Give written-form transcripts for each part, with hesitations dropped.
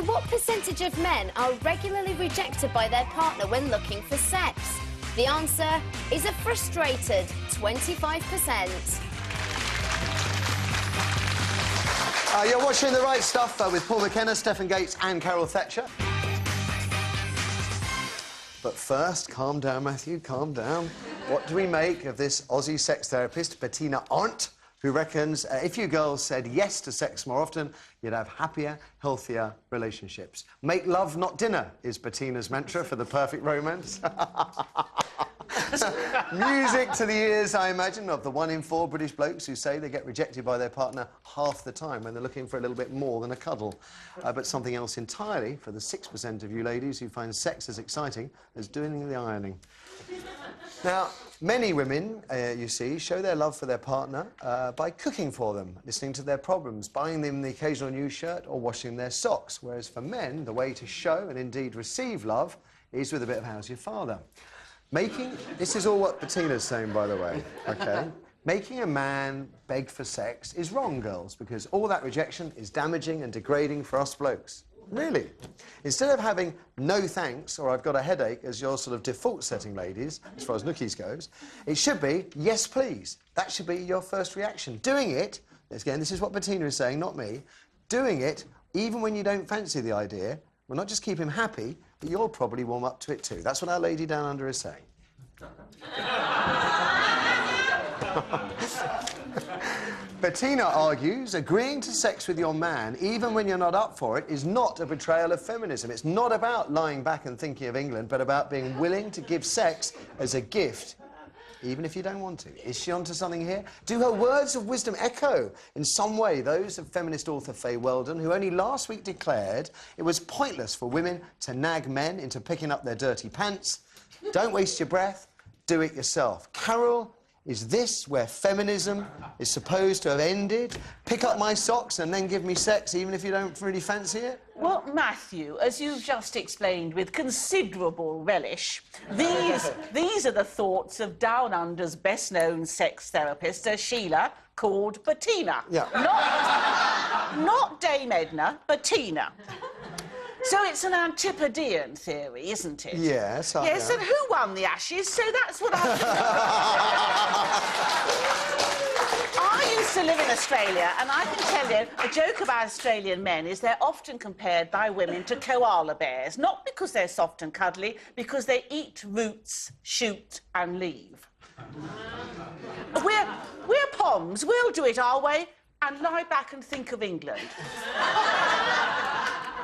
So what percentage of men are regularly rejected by their partner when looking for sex? The answer is a frustrated 25%. You're watching The Right Stuff with Paul McKenna, Stephen Gates and Carol Thatcher. But first, calm down, Matthew, calm down. What do we make of this Aussie sex therapist, Bettina Arndt, who reckons if you girls said yes to sex more often, you'd have happier, healthier relationships? Make love, not dinner, is Bettina's mantra for the perfect romance. Music to the ears, I imagine, of the 1 in 4 British blokes who say they get rejected by their partner half the time when they're looking for a little bit more than a cuddle. But something else entirely for the 6% of you ladies who find sex as exciting as doing the ironing. Now, many women, you see, show their love for their partner by cooking for them, listening to their problems, buying them the occasional new shirt or washing their socks, whereas for men, the way to show and indeed receive love is with a bit of how's your father. This is all what Bettina's saying, by the way, OK? Making a man beg for sex is wrong, girls, because all that rejection is damaging and degrading for us blokes. Really. Instead of having no thanks or I've got a headache as your sort of default setting, ladies, as far as nookies goes, it should be yes, please. That should be your first reaction. Doing it, again, this is what Bettina is saying, not me, doing it, even when you don't fancy the idea, will not just keep him happy, but you'll probably warm up to it too. That's what our lady down under is saying. Bettina argues agreeing to sex with your man, even when you're not up for it, is not a betrayal of feminism. It's not about lying back and thinking of England, but about being willing to give sex as a gift, even if you don't want to. Is she onto something here? Do her words of wisdom echo in some way those of feminist author Faye Weldon, who only last week declared it was pointless for women to nag men into picking up their dirty pants? Don't waste your breath, do it yourself. Carol, is this where feminism is supposed to have ended? Pick up my socks and then give me sex, even if you don't really fancy it? Well, Matthew, as you've just explained with considerable relish, these are the thoughts of Down Under's best-known sex therapist, Sheila, called Bettina. Yeah. Not Dame Edna, Bettina. So it's an Antipodean theory, isn't it? Yes, Yes, and who won the Ashes? So that's what I used to live in Australia, and I can tell you, a joke about Australian men is they're often compared by women to koala bears, not because they're soft and cuddly, because they eat roots, shoot and leave. We're Poms, we'll do it our way and lie back and think of England.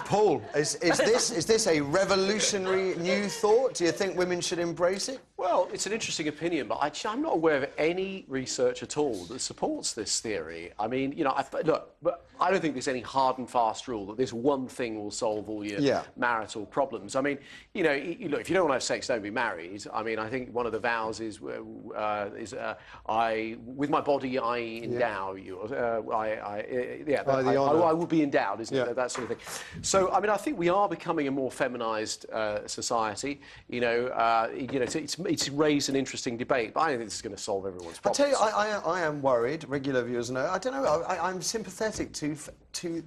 Paul, is this a revolutionary new thought? Do you think women should embrace it? Well, it's an interesting opinion, but actually I'm not aware of any research at all that supports this theory. I mean, you know, but I don't think there's any hard and fast rule that this one thing will solve all your marital problems. I mean, you know, look, if you don't want to have sex, don't be married. I mean, I think one of the vows is with my body I endow you. I will be endowed, isn't it? That sort of thing. So, I mean, I think we are becoming a more feminised society. You know, it's raised an interesting debate, but I don't think this is going to solve everyone's problems. I tell you, I am worried. Regular viewers know. I don't know. I'm sympathetic to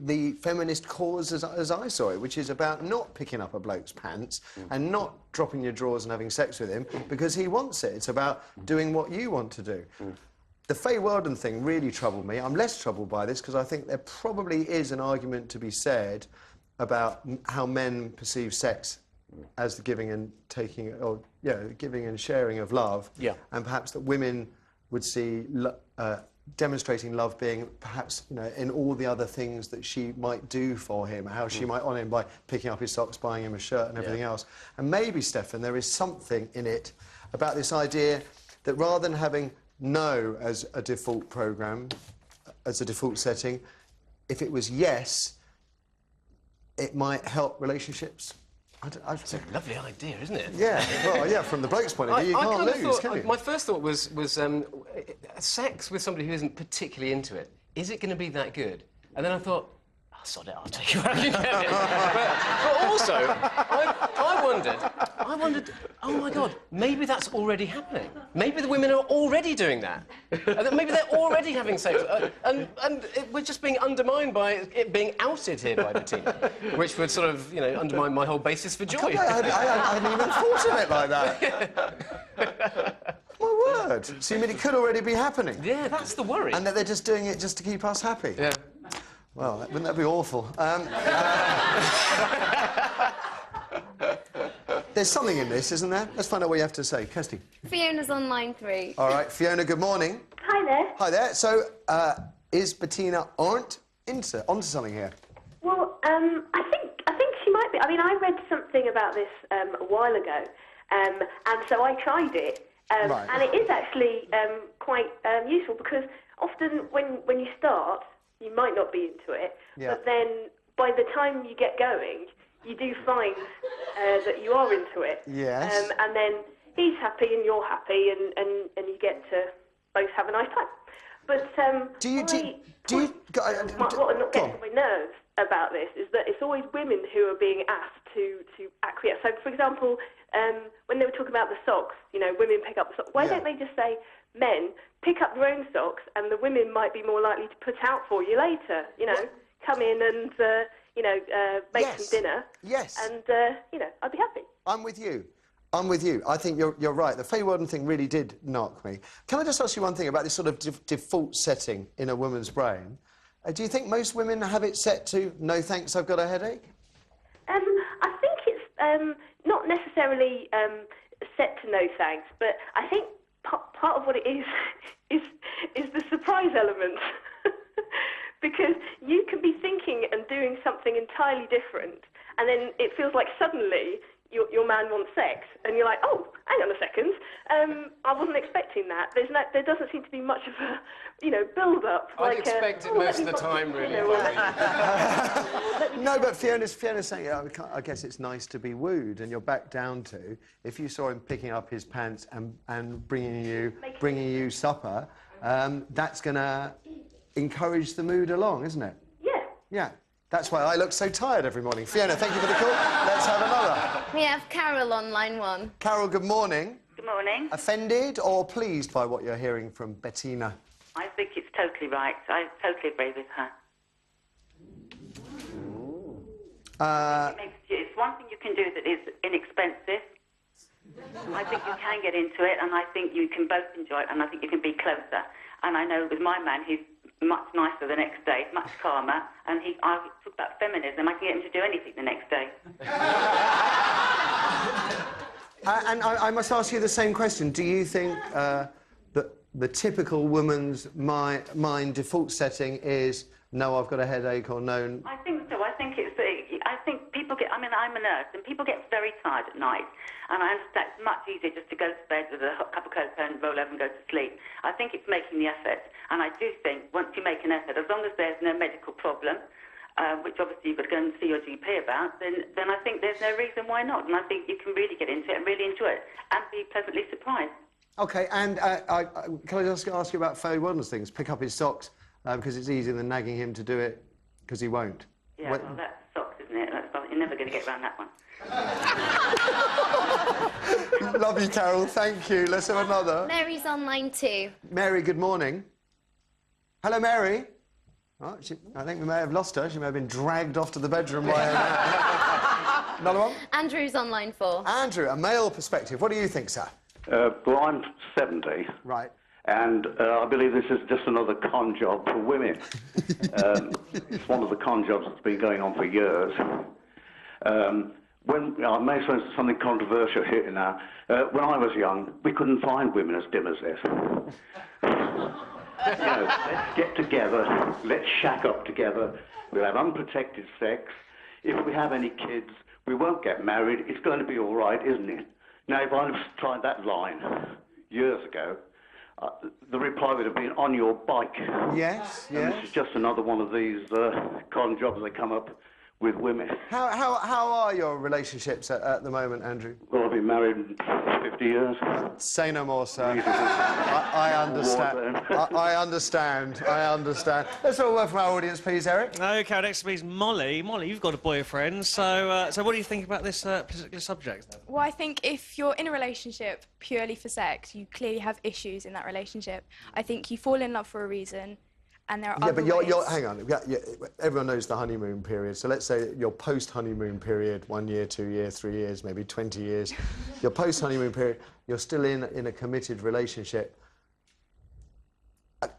the feminist cause as I saw it, which is about not picking up a bloke's pants and not dropping your drawers and having sex with him because he wants it. It's about doing what you want to do. The Faye Weldon thing really troubled me. I'm less troubled by this because I think there probably is an argument to be said about how men perceive sex as the giving and taking, or giving and sharing of love, and perhaps that women would see demonstrating love being perhaps, you know, in all the other things that she might do for him, how she might honour him by picking up his socks, buying him a shirt and everything else. And maybe, Stefan, there is something in it about this idea that rather than having no as a default programme, as a default setting, if it was yes, it might help relationships. It's a lovely idea, isn't it? Yeah, well, yeah, from the bloke's point of view, you can't lose, can you? My first thought was sex with somebody who isn't particularly into it, is it going to be that good? And then I thought, oh, sod it, I'll take you where I can get it. But also, I wondered, oh my God, maybe that's already happening. Maybe the women are already doing that. Maybe they're already having sex. We're just being undermined by it being outed here by Bettina, which would sort of, you know, undermine my whole basis for joy. I hadn't even thought of it like that. My word. So you mean it could already be happening? Yeah, that's the worry. And that they're just doing it just to keep us happy? Yeah. Well, wouldn't that be awful? There's something in this, isn't there? Let's find out what you have to say. Kirsty. Fiona's on line 3. All right, Fiona, good morning. Hi there. Hi there. So, is Bettina onto something here? Well, I think she might be. I mean, I read something about this a while ago, and so I tried it, Right. and it is actually quite useful because often when you start, you might not be into it, Yeah. but then by the time you get going, you do find that you are into it. Yes. And then he's happy and you're happy, and you get to both have a nice time. But what not gets on my nerves about this is that it's always women who are being asked to acquiesce. So, for example, when they were talking about the socks, you know, women pick up the socks. Why don't they just say, men, pick up your own socks, and the women might be more likely to put out for you later? You know, come in and make some dinner. Yes. And I'd be happy. I'm with you. I think you're right. The Faye Weldon thing really did knock me. Can I just ask you one thing about this sort of default setting in a woman's brain? Do you think most women have it set to, no thanks, I've got a headache? I think it's not necessarily set to no thanks, but I think part of what it is the surprise element. Because you can be thinking and doing something entirely different, and then it feels like suddenly your man wants sex, and you're like, oh, hang on a second, I wasn't expecting that. There doesn't seem to be much of a, build-up. I expect it most of the time, really. No, but Fiona's saying, I guess it's nice to be wooed, and you're back down to, if you saw him picking up his pants and bringing you supper, that's going to encourage the mood along, isn't it? Yeah. Yeah. That's why I look so tired every morning. Fiona, thank you for the call. Let's have another. We have Carol on line 1. Carol, good morning. Good morning. Offended or pleased by what you're hearing from Bettina? I think it's totally right. I totally agree with her. It's one thing you can do that is inexpensive. I think you can get into it, and I think you can both enjoy it, and I think you can be closer. And I know with my man, he's much nicer the next day, much calmer, and I talk about feminism. I can get him to do anything the next day. And I must ask you the same question. Do you think that the typical woman's mind default setting is, no, I've got a headache, or no? I think so. I think people get... I mean, I'm a nurse, and people get very tired at night. And I understand it's much easier just to go to bed with a cup of cocoa and roll over and go to sleep. I think it's making the effort. And I do think once you make an effort, as long as there's no medical problem, which obviously you would go and see your GP about, then I think there's no reason why not. And I think you can really get into it and really enjoy it and be pleasantly surprised. OK, and can I just ask you about Faye Weldon's things? Pick up his socks, because it's easier than nagging him to do it, because he won't. Yeah, well, that's socks, isn't it? You're never going to get around that one. Love you, Carol. Thank you. Let's have another. Mary's on line 2. Mary, good morning. Hello, Mary. Oh, I think we may have lost her. She may have been dragged off to the bedroom by her. Another one? Andrew's on line 4. Andrew, a male perspective. What do you think, sir? Well, I'm 70. Right. And I believe this is just another con job for women. It's one of the con jobs that's been going on for years. I may say something controversial here now. When I was young, we couldn't find women as dim as this. Let's get together, let's shack up together, we'll have unprotected sex. If we have any kids, we won't get married, it's going to be all right, isn't it? Now, if I'd have tried that line years ago, the reply would have been, on your bike. Yes, and this is just another one of these con jobs that come up with women. How are your relationships at the moment, Andrew? Well, I've been married 50 years. Say no more, sir. I understand. I understand. I understand. Let's all word from our audience, please, Eric. OK, next to me is Molly. Molly, you've got a boyfriend, so what do you think about this particular subject? Well, I think if you're in a relationship purely for sex, you clearly have issues in that relationship. I think you fall in love for a reason, and there are other but ways. hang on. Everyone knows the honeymoon period. So let's say your post-honeymoon period, 1 year, 2 years, 3 years, maybe 20 years. Your post-honeymoon period, you're still in a committed relationship.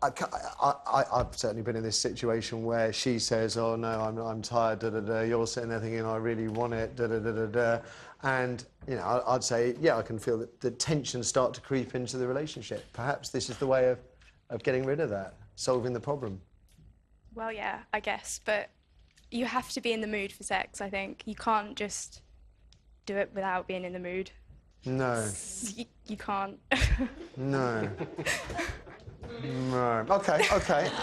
I've certainly been in this situation where she says, "Oh no, I'm tired." Da da da. You're sitting there thinking, "I really want it." Da da da da da. And you know, I'd say, yeah, I can feel that the tensions start to creep into the relationship. Perhaps this is the way of getting rid of that, solving the problem. Well, yeah, I guess, but you have to be in the mood for sex. I think you can't just do it without being in the mood. No. You can't. No. No. OK.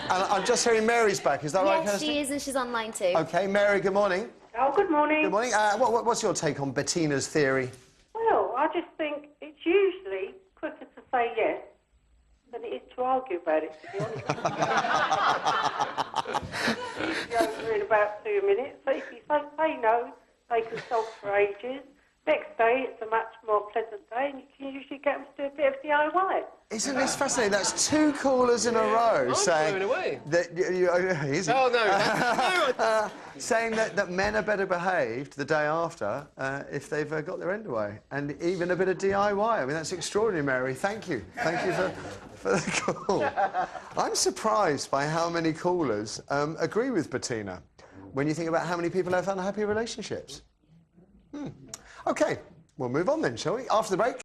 And I'm just hearing Mary's back. Is that right, Yes, Kirsty? she is, and she's online too. OK, Mary, good morning. Oh, good morning. Good morning. What's your take on Bettina's theory? Well, I just think it's usually quicker to say yes than it is to argue about it, to be honest. You're over in about 2 minutes. So if you say no, they can sulk for ages. Next day, it's a much more pleasant day, and you can usually get them to do a bit of DIY. Isn't this fascinating? That's 2 callers in a row saying blown away. that easy. Oh no! Saying that men are better behaved the day after if they've got their end away, and even a bit of DIY. I mean, that's extraordinary, Mary. Thank you for the call. I'm surprised by how many callers agree with Bettina when you think about how many people have unhappy relationships. OK, we'll move on then, shall we? After the break.